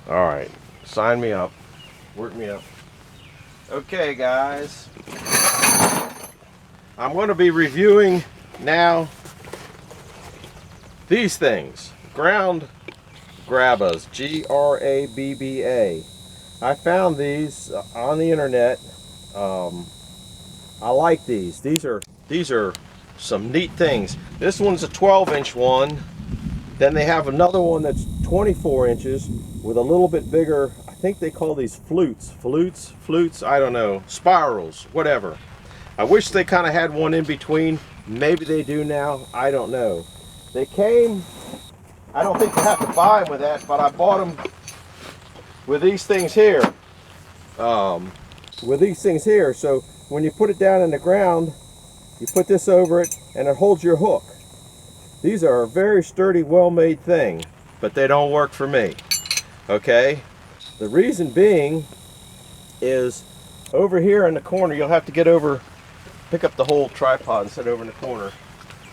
All right, sign me up. Work me up. Okay, guys. I'm going to be reviewing now these things. Ground Grabbas. Grabba. I found these on the internet. I like these. These are some neat things. This one's a 12-inch one. Then they have another one that's 24 inches with a little bit bigger. I think they call these flutes, I don't know, spirals, whatever. I wish they kind of had one in between. Maybe they do now, I don't know. They came, I don't think you have to buy them with that, but I bought them with these things here. So when you put it down in the ground, you put this over it and it holds your hook. These are a very sturdy, well-made thing, but they don't work for me. Okay? The reason being is over here in the corner, you'll have to get over, pick up the whole tripod and set over in the corner.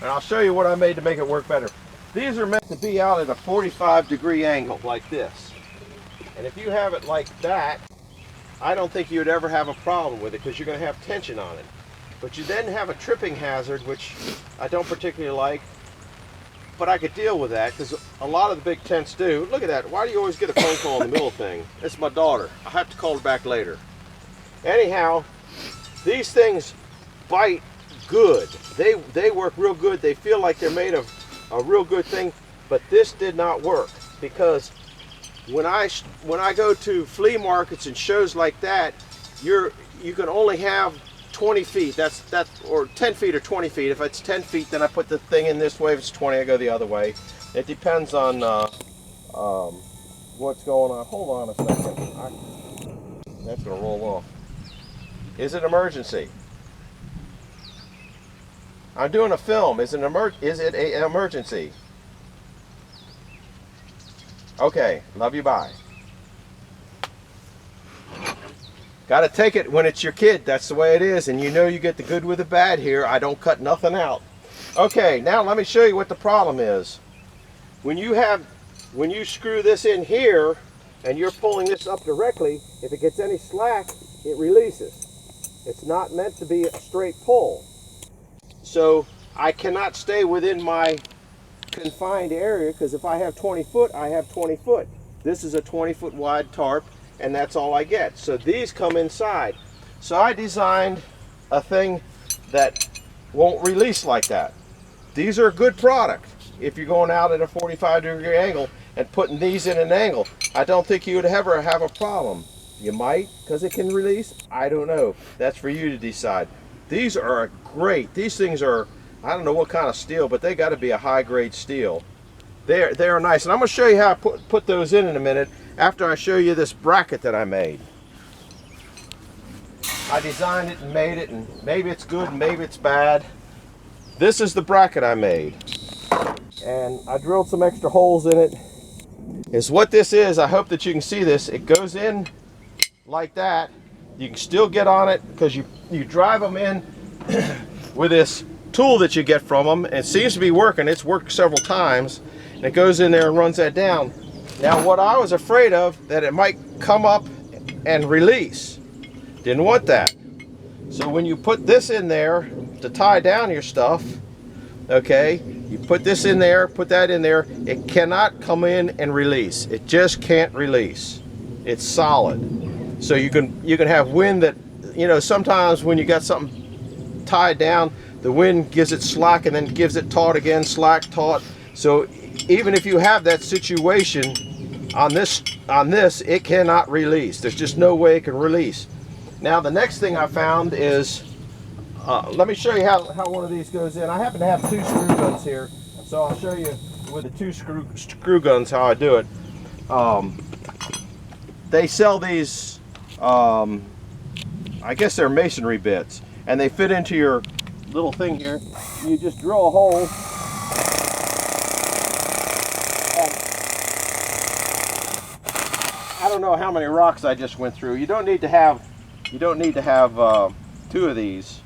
And I'll show you what I made to make it work better. These are meant to be out at a 45-degree angle like this. And if you have it like that, I don't think you'd ever have a problem with it because you're going to have tension on it. But you then have a tripping hazard, which I don't particularly like. But I could deal with that because a lot of the big tents do. Look at that. Why do you always get a phone call in the middle of thing? It's my daughter. I have to call her back later. Anyhow, these things bite good. They work real good. They feel like they're made of a real good thing. But this did not work because when I go to flea markets and shows like that, you can only have 20 feet, or 10 feet or 20 feet. If it's 10 feet, then I put the thing in this way. If it's 20, I go the other way. It depends on what's going on. Hold on a second. That's going to roll off. Is it emergency? I'm doing a film. Is it an emergency? Okay, love you, bye. Got to take it when it's your kid. That's the way it is. And you know you get the good with the bad here. I don't cut nothing out. Okay, now let me show you what the problem is. When you screw this in here and you're pulling this up directly, if it gets any slack, it releases. It's not meant to be a straight pull. So I cannot stay within my confined area because if I have 20 foot, I have 20 foot. This is a 20-foot wide tarp. And that's all I get. So these come inside. So I designed a thing that won't release like that. These are a good product. If you're going out at a 45-degree angle and putting these in an angle, I don't think you would ever have a problem. You might, because it can release. I don't know. That's for you to decide. These are great. These things are, I don't know what kind of steel, but they got to be a high-grade steel. They are nice. And I'm going to show you how I put those in a minute. After I show you this bracket that I made. I designed it and made it, and maybe it's good and maybe it's bad. This is the bracket I made. And I drilled some extra holes in it. Is what this is. I hope that you can see this. It goes in like that. You can still get on it because you drive them in with this tool that you get from them. And it seems to be working. It's worked several times. And it goes in there and runs that down. Now what I was afraid of, that it might come up and release. Didn't want that. So when you put this in there to tie down your stuff, okay, you put this in there, put that in there, it cannot come in and release. It just can't release. It's solid. So you can have wind that, you know, sometimes when you got something tied down, the wind gives it slack and then gives it taut again, slack, taut. So even if you have that situation on this, it cannot release. There's just no way it can release. Now the next thing I found is, let me show you how one of these goes in. I happen to have 2 screw guns here, so I'll show you with the 2 screw guns how I do it. They sell these, I guess they're masonry bits, and they fit into your little thing here. You just drill a hole. I don't know how many rocks I just went through. You don't need to have 2 of these.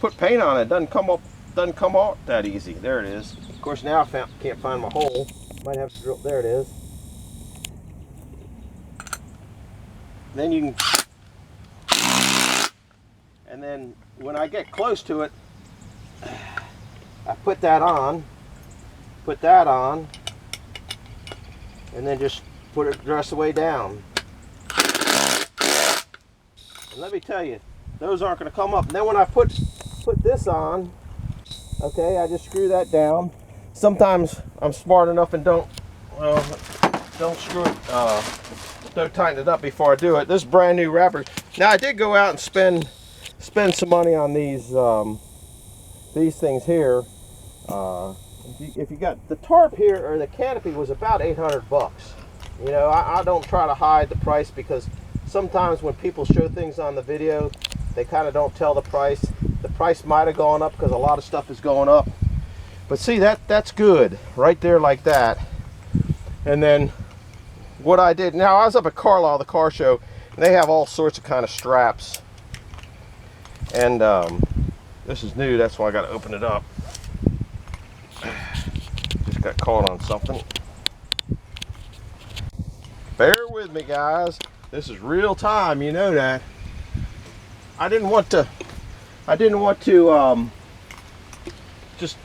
Put paint on it. Doesn't come out that easy. There it is. Of course now I can't find my hole. Might have to drill. There it is. then you can, and then when I get close to it, I put that on, and then just put it the rest of the way down. And let me tell you, those aren't going to come up. And then when I put this on, okay, I just screw that down. Sometimes I'm smart enough and don't screw it, don't tighten it up before I do it. This is brand new wrappers. Now I did go out and spend some money on these things here. If you got the tarp here, or the canopy, was about 800 bucks. You know, I don't try to hide the price, because sometimes when people show things on the video, they kind of don't tell the price. The price might have gone up because a lot of stuff is going up. But see, that's good right there, like that. And then what I did, now I was up at Carlisle, the car show, and they have all sorts of kind of straps. And this is new, that's why I got to open it up. Just got caught on something. Bear with me, guys. This is real time, you know that. I didn't want to just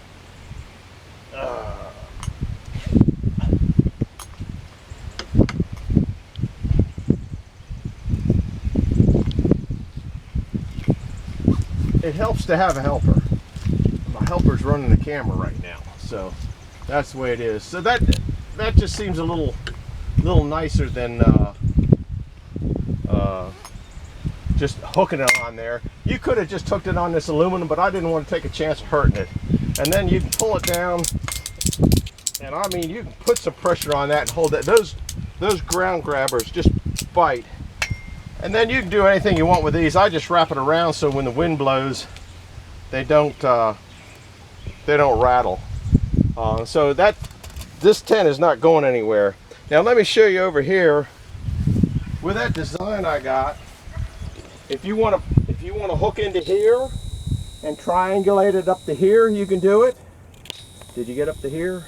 it helps to have a helper. My helper's running the camera right now, so that's the way it is. So that just seems a little nicer than just hooking it on there. You could have just hooked it on this aluminum, but I didn't want to take a chance of hurting it. And then you can pull it down, and I mean, you can put some pressure on that and hold it. Those ground grabbers just bite. And then you can do anything you want with these. I just wrap it around so when the wind blows, they don't rattle. So this tent is not going anywhere. Now let me show you over here with that design I got. If you want to hook into here and triangulate it up to here, you can do it. Did you get up to here?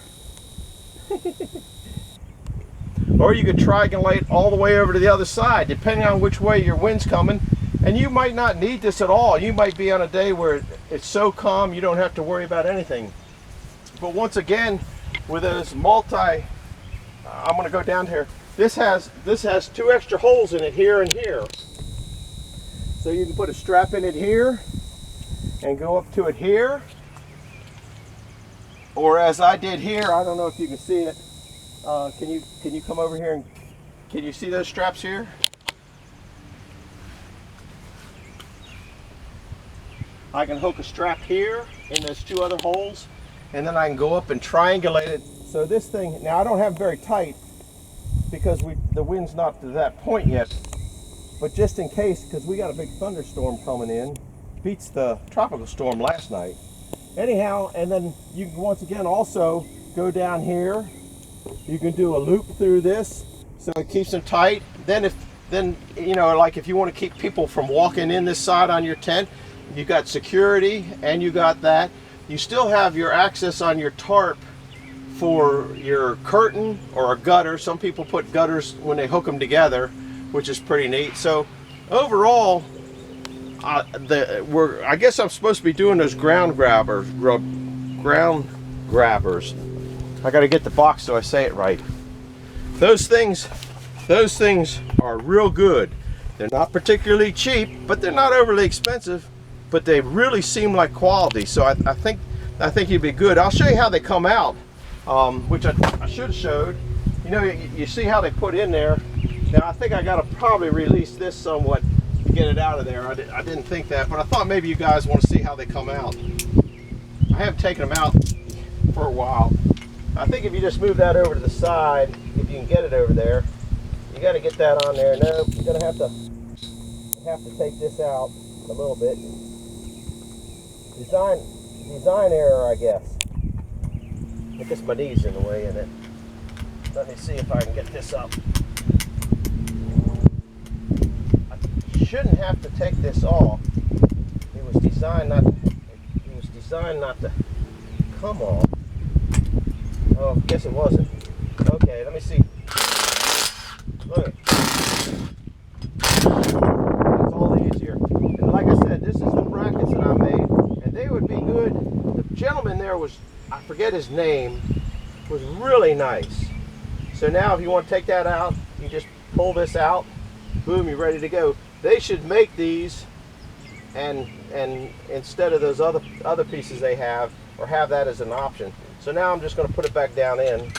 Or you could triangulate all the way over to the other side, depending on which way your wind's coming. And you might not need this at all. You might be on a day where it's so calm you don't have to worry about anything. But once again, with those I'm going to go down here. This has 2 extra holes in it, here and here. So you can put a strap in it here and go up to it here. Or as I did here, I don't know if you can see it. Can you come over here and can you see those straps here? I can hook a strap here in those 2 other holes, and then I can go up and triangulate it. So this thing, now I don't have it very tight because the wind's not to that point yet, but just in case, because we got a big thunderstorm coming in, beats the tropical storm last night. Anyhow, and then you can once again also go down here. You can do a loop through this, so it keeps them tight. Then you know, like if you want to keep people from walking in this side on your tent, you got security and you got that. You still have your access on your tarp for your curtain or a gutter. Some people put gutters when they hook them together, which is pretty neat. So overall, I guess I'm supposed to be doing those ground grabbers. I got to get the box so I say it right. Those things are real good. They're not particularly cheap, but they're not overly expensive. But they really seem like quality. So I think you'd be good. I'll show you how they come out, which I should have showed. You know, you see how they put in there. Now I think I got to probably release this somewhat to get it out of there. I didn't think that, but I thought maybe you guys want to see how they come out. I haven't taken them out for a while. I think if you just move that over to the side, if you can get it over there, you got to get that on there. No, you're gonna have to take this out a little bit. Design error, I guess. I guess my knee's in the way in it. Let me see if I can get this up. I shouldn't have to take this off. It was designed not to come off. Oh, I guess it wasn't. Okay, let me see. Look. said his name, was really nice. So now if you want to take that out, you just pull this out, boom, you're ready to go. They should make these and instead of those other pieces they have, or have that as an option. So now I'm just going to put it back down in.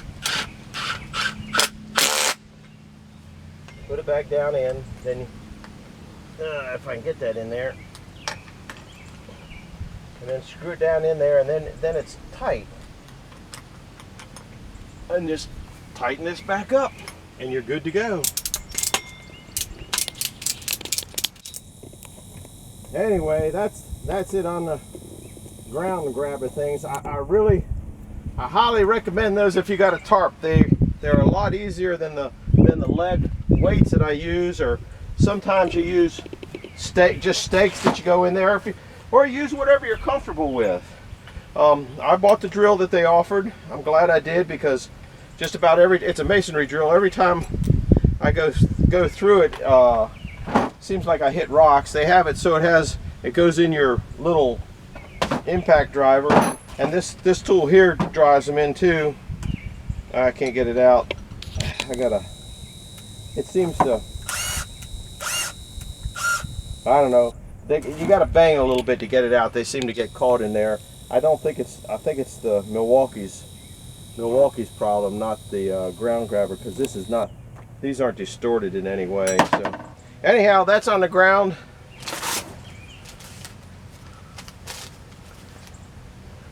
Put it back down in, then if I can get that in there, and then screw it down in there, and then it's tight. And just tighten this back up, and you're good to go. Anyway, that's it on the ground grabber things. I highly recommend those if you got a tarp. They're a lot easier than the lead weights that I use, or sometimes you use just stakes that you go in there, or use whatever you're comfortable with. I bought the drill that they offered. I'm glad I did, because just about it's a masonry drill. Every time I go through it, seems like I hit rocks. They have it so it goes in your little impact driver, and this tool here drives them in too. I can't get it out. It seems to, I don't know. You got to bang a little bit to get it out. They seem to get caught in there. I think it's the Milwaukee's problem, not the ground grabber, because these aren't distorted in any way. So anyhow, that's on the ground.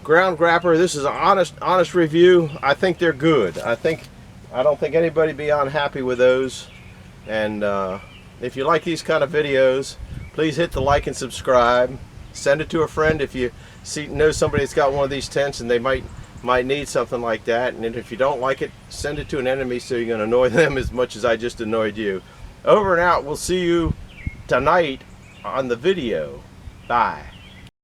Ground grabber. This is an honest review. I think they're good. I don't think anybody be unhappy with those. And if you like these kind of videos, please hit the like and subscribe. Send it to a friend if you know somebody that's got one of these tents and they might need something like that. And if you don't like it, send it to an enemy so you're going to annoy them as much as I just annoyed you. Over and out. We'll see you tonight on the video. Bye.